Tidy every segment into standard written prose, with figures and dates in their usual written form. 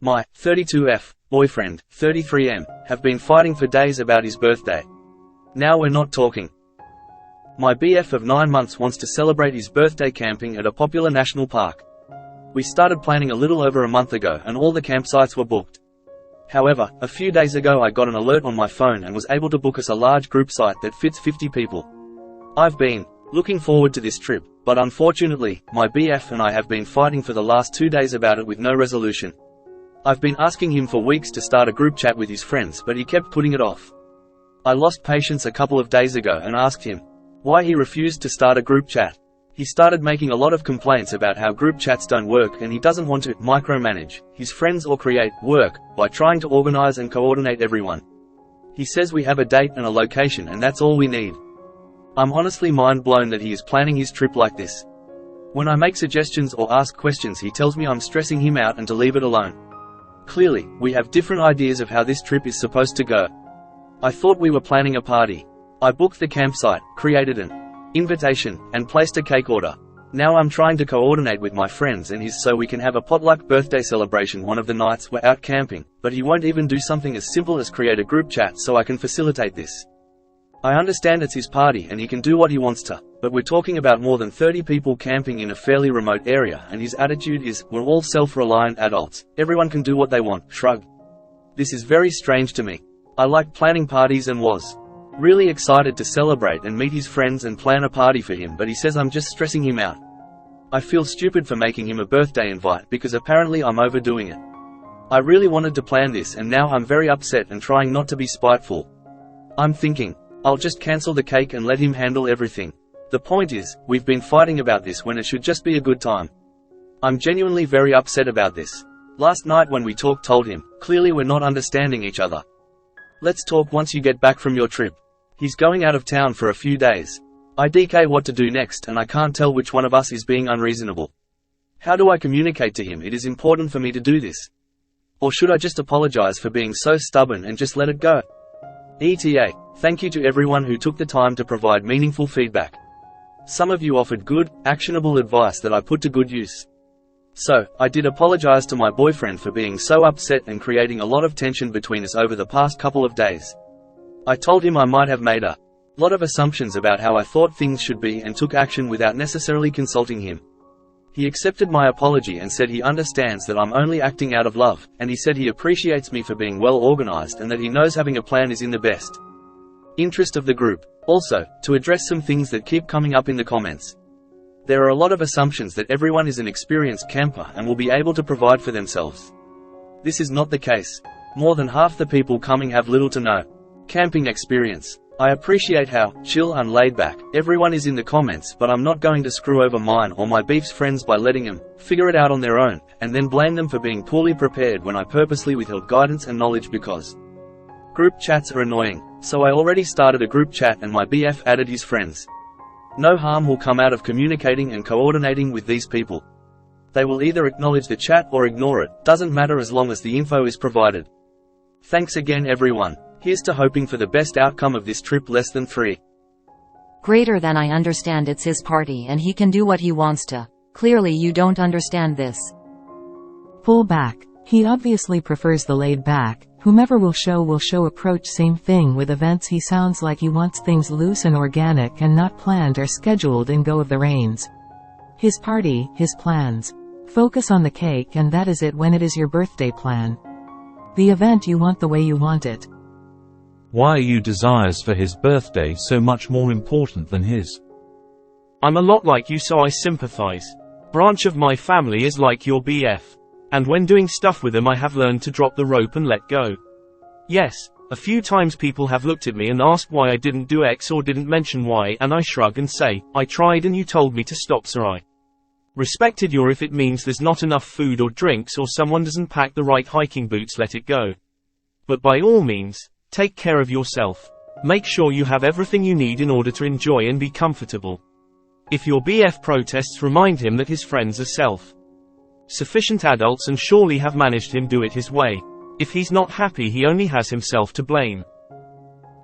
My 32F boyfriend, 33M, have been fighting for days about his birthday. Now we're not talking. My BF of 9 months wants to celebrate his birthday camping at a popular national park. We started planning a little over a month ago and all the campsites were booked. However, a few days ago I got an alert on my phone and was able to book us a large group site that fits 50 people. I've been looking forward to this trip, but unfortunately, my BF and I have been fighting for the last 2 days about it with no resolution. I've been asking him for weeks to start a group chat with his friends, but he kept putting it off. I lost patience a couple of days ago and asked him why he refused to start a group chat. He started making a lot of complaints about how group chats don't work and he doesn't want to micromanage his friends or create work by trying to organize and coordinate everyone. He says we have a date and a location and that's all we need. I'm honestly mind blown that he is planning his trip like this. When I make suggestions or ask questions, he tells me I'm stressing him out and to leave it alone. Clearly, we have different ideas of how this trip is supposed to go. I thought we were planning a party. I booked the campsite, created an invitation, and placed a cake order. Now I'm trying to coordinate with my friends and his so we can have a potluck birthday celebration one of the nights we're out camping, but he won't even do something as simple as create a group chat so I can facilitate this. I understand it's his party and he can do what he wants to, but we're talking about more than 30 people camping in a fairly remote area and his attitude is, we're all self-reliant adults, everyone can do what they want, shrug. This is very strange to me. I like planning parties and was really excited to celebrate and meet his friends and plan a party for him, but he says I'm just stressing him out. I feel stupid for making him a birthday invite because apparently I'm overdoing it. I really wanted to plan this and now I'm very upset and trying not to be spiteful. I'm thinking, I'll just cancel the cake and let him handle everything. The point is, we've been fighting about this when it should just be a good time. I'm genuinely very upset about this. Last night when we talked told him, clearly we're not understanding each other. Let's talk once you get back from your trip. He's going out of town for a few days. I DK what to do next and I can't tell which one of us is being unreasonable. How do I communicate to him it is important for me to do this? Or should I just apologize for being so stubborn and just let it go? ETA, thank you to everyone who took the time to provide meaningful feedback. Some of you offered good, actionable advice that I put to good use. So, I did apologize to my boyfriend for being so upset and creating a lot of tension between us over the past couple of days. I told him I might have made a lot of assumptions about how I thought things should be and took action without necessarily consulting him. He accepted my apology and said he understands that I'm only acting out of love, and he said he appreciates me for being well organized and that he knows having a plan is in the best interest of the group. Also, to address some things that keep coming up in the comments. There are a lot of assumptions that everyone is an experienced camper and will be able to provide for themselves. This is not the case. More than half the people coming have little to no camping experience. I appreciate how chill and laid back everyone is in the comments, but I'm not going to screw over mine or my beef's friends by letting them figure it out on their own, and then blame them for being poorly prepared when I purposely withheld guidance and knowledge because group chats are annoying. So I already started a group chat and my BF added his friends. No harm will come out of communicating and coordinating with these people. They will either acknowledge the chat or ignore it, doesn't matter as long as the info is provided. Thanks again everyone. Here's to hoping for the best outcome of this trip. Less than 3. Greater than I understand it's his party and he can do what he wants to. Clearly you don't understand this. Pull back. He obviously prefers the laid back, whomever will show approach. Same thing with events, he sounds like he wants things loose and organic and not planned or scheduled and go of the reins. His party, his plans. Focus on the cake and that is it when it is your birthday plan. The event you want the way you want it. Why are your desires for his birthday so much more important than his? I'm a lot like you so I sympathize. Branch of my family is like your BF. And when doing stuff with them I have learned to drop the rope and let go. Yes, a few times people have looked at me and asked why I didn't do X or didn't mention Y and I shrug and say, I tried and you told me to stop so I respected your if it means there's not enough food or drinks or someone doesn't pack the right hiking boots, let it go. But by all means, take care of yourself. Make sure you have everything you need in order to enjoy and be comfortable. If your BF protests, remind him that his friends are self-sufficient adults and surely have managed him do it his way. If he's not happy he only has himself to blame.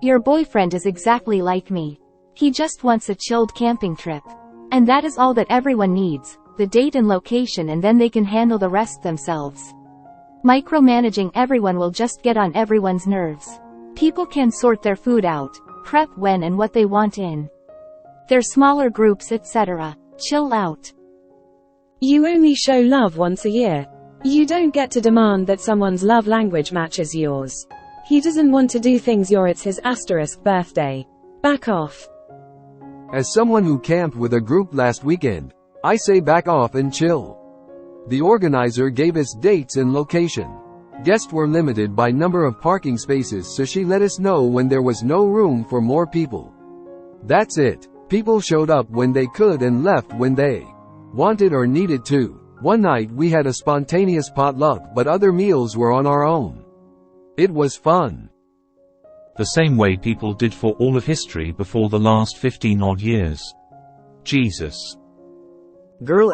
Your boyfriend is exactly like me. He just wants a chilled camping trip. And that is all that everyone needs, the date and location, and then they can handle the rest themselves. Micromanaging everyone will just get on everyone's nerves. People can sort their food out, prep when and what they want in their smaller groups, etc. Chill out. You only show love once a year. You don't get to demand that someone's love language matches yours. He doesn't want to do things it's his birthday. Back off. As someone who camped with a group last weekend, I say back off and chill. The organizer gave us dates and location. Guests were limited by number of parking spaces, so she let us know when there was no room for more people. That's it. People showed up when they could and left when they wanted or needed to. One night we had a spontaneous potluck, but other meals were on our own. It was fun. The same way people did for all of history before the last 15-odd years. Jesus. Girl,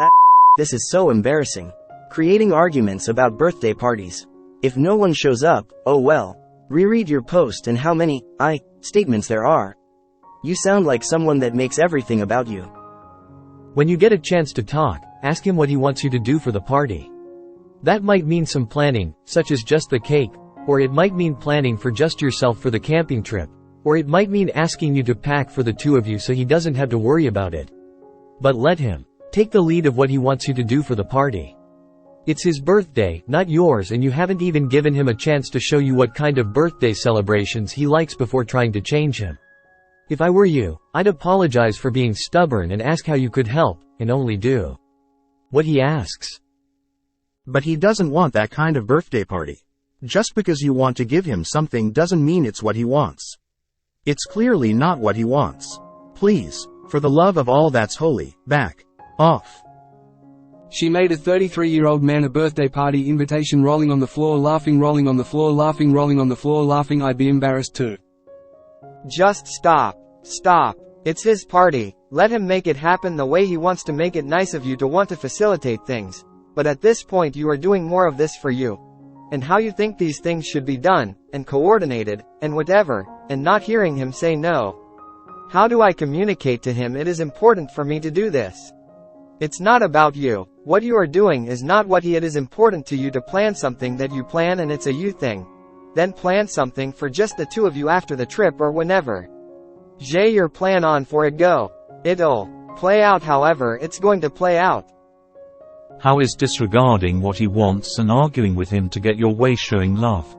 this is so embarrassing. Creating arguments about birthday parties. If no one shows up, oh well. Reread your post and how many statements there are. You sound like someone that makes everything about you. When you get a chance to talk, ask him what he wants you to do for the party. That might mean some planning, such as just the cake, or it might mean planning for just yourself for the camping trip, or it might mean asking you to pack for the two of you so he doesn't have to worry about it. But let him take the lead of what he wants you to do for the party. It's his birthday, not yours, and you haven't even given him a chance to show you what kind of birthday celebrations he likes before trying to change him. If I were you, I'd apologize for being stubborn and ask how you could help, and only do what he asks. But he doesn't want that kind of birthday party. Just because you want to give him something doesn't mean it's what he wants. It's clearly not what he wants. Please, for the love of all that's holy, back off. She made a 33-year-old man a birthday party invitation, rolling on the floor, laughing, rolling on the floor, laughing, rolling on the floor, laughing. I'd be embarrassed too. Just stop. Stop. It's his party. Let him make it happen the way he wants to make it. Nice of you to want to facilitate things. But at this point you are doing more of this for you. And how you think these things should be done, and coordinated, and whatever, and not hearing him say no. How do I communicate to him it is important for me to do this? It's not about you. What you are doing is not what it is important to you to plan something that you plan, and it's a you thing. Then plan something for just the two of you after the trip or whenever. Your plan on for it go. It'll play out however it's going to play out. How is disregarding what he wants and arguing with him to get your way showing love?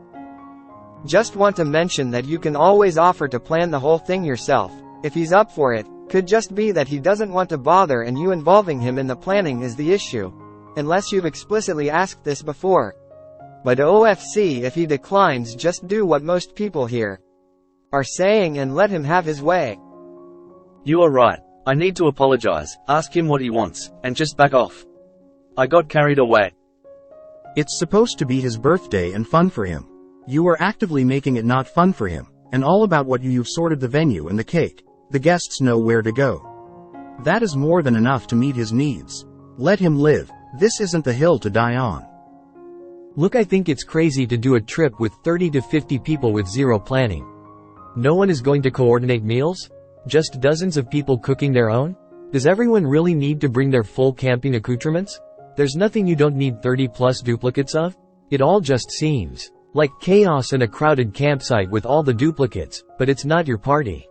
Just want to mention that you can always offer to plan the whole thing yourself. If he's up for it, could just be that he doesn't want to bother and you involving him in the planning is the issue. Unless you've explicitly asked this before. But OFC, if he declines, just do what most people here are saying and let him have his way. You are right. I need to apologize, ask him what he wants, and just back off. I got carried away. It's supposed to be his birthday and fun for him. You are actively making it not fun for him, and all about what you've sorted the venue and the cake. The guests know where to go. That is more than enough to meet his needs. Let him live. This isn't the hill to die on. Look, I think it's crazy to do a trip with 30 to 50 people with zero planning. No one is going to coordinate meals? Just dozens of people cooking their own? Does everyone really need to bring their full camping accoutrements? There's nothing you don't need 30 plus duplicates of? It all just seems like chaos and a crowded campsite with all the duplicates, but it's not your party.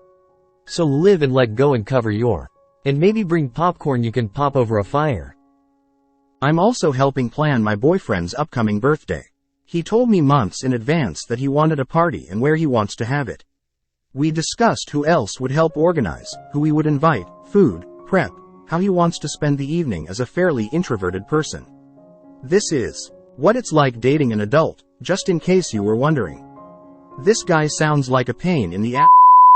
So live and let go and cover your. And maybe bring popcorn you can pop over a fire. I'm also helping plan my boyfriend's upcoming birthday. He told me months in advance that he wanted a party and where he wants to have it. We discussed who else would help organize, who we would invite, food, prep, how he wants to spend the evening as a fairly introverted person. This is what it's like dating an adult, just in case you were wondering. This guy sounds like a pain in the ass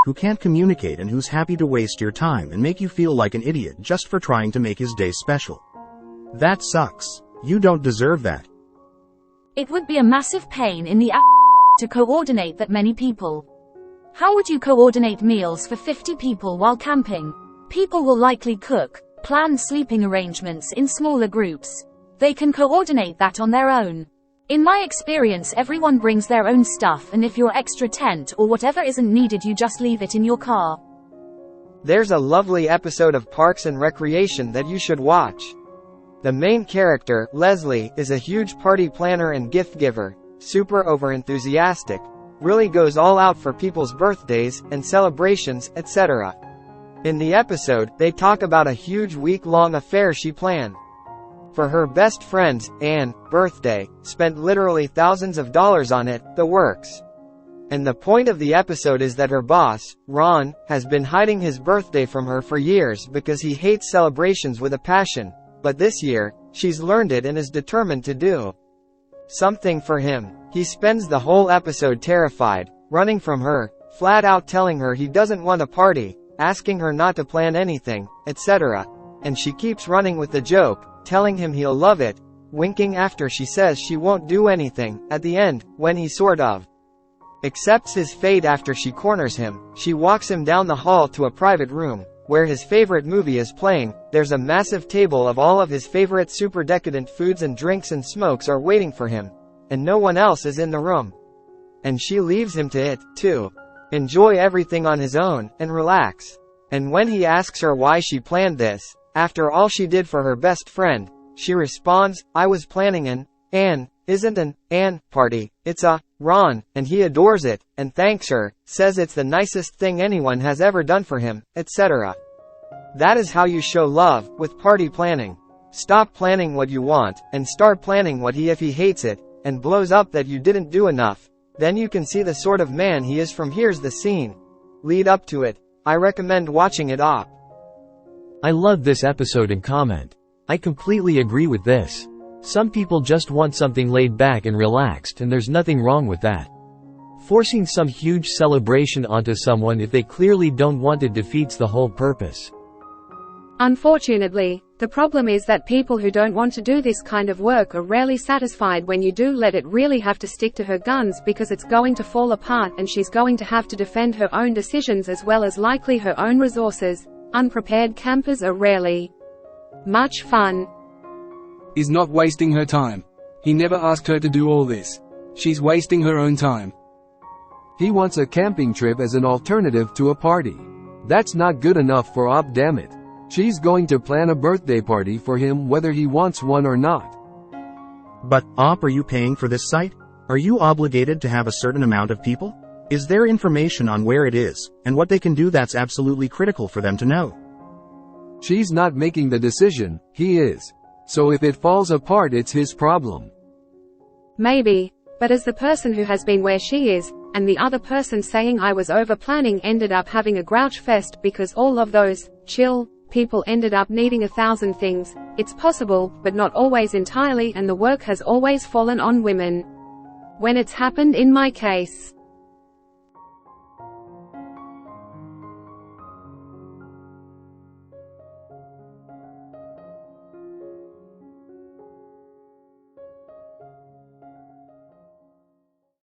who can't communicate and who's happy to waste your time and make you feel like an idiot just for trying to make his day special. That sucks. You don't deserve that. It would be a massive pain in the ass to coordinate that many people. How would you coordinate meals for 50 people while camping? People will likely cook, plan sleeping arrangements in smaller groups. They can coordinate that on their own. In my experience, everyone brings their own stuff, and if your extra tent or whatever isn't needed, you just leave it in your car. There's a lovely episode of Parks and Recreation that you should watch. The main character, Leslie, is a huge party planner and gift giver, super over-enthusiastic, really goes all out for people's birthdays and celebrations, etc. In the episode, they talk about a huge week-long affair she planned for her best friend's, Anne's, birthday, spent literally thousands of dollars on it, the works. And the point of the episode is that her boss, Ron, has been hiding his birthday from her for years because he hates celebrations with a passion, but this year, she's learned it and is determined to do something for him. He spends the whole episode terrified, running from her, flat out telling her he doesn't want a party, asking her not to plan anything, etc. And she keeps running with the joke, telling him he'll love it, winking after she says she won't do anything. At the end, when he sort of accepts his fate after she corners him, she walks him down the hall to a private room, where his favorite movie is playing. There's a massive table of all of his favorite super decadent foods and drinks and smokes are waiting for him, and no one else is in the room. And she leaves him to it, to enjoy everything on his own, and relax. And when he asks her why she planned this, after all she did for her best friend, she responds, "I was planning an Anne, isn't an Anne party, it's a Ron," and he adores it, and thanks her, says it's the nicest thing anyone has ever done for him, etc. That is how you show love, with party planning. Stop planning what you want, and start planning what if he hates it, and blows up that you didn't do enough. Then you can see the sort of man he is from here's the scene. Lead up to it. I recommend watching it up. I love this episode and comment. I completely agree with this. Some people just want something laid back and relaxed, and there's nothing wrong with that. Forcing some huge celebration onto someone if they clearly don't want it defeats the whole purpose. Unfortunately, the problem is that people who don't want to do this kind of work are rarely satisfied when you do let it really have to stick to her guns, because it's going to fall apart and she's going to have to defend her own decisions as well as likely her own resources. Unprepared campers are rarely much fun. Is not wasting her time. He never asked her to do all this. She's wasting her own time. He wants a camping trip as an alternative to a party. That's not good enough for Op, damn it. She's going to plan a birthday party for him whether he wants one or not. But, Op, are you paying for this site? Are you obligated to have a certain amount of people? Is there information on where it is, and what they can do that's absolutely critical for them to know? She's not making the decision, he is. So if it falls apart, it's his problem. Maybe, but as the person who has been where she is, and the other person saying I was over planning ended up having a grouch fest because all of those chill people ended up needing 1,000 things, it's possible, but not always entirely, and the work has always fallen on women when it's happened in my case.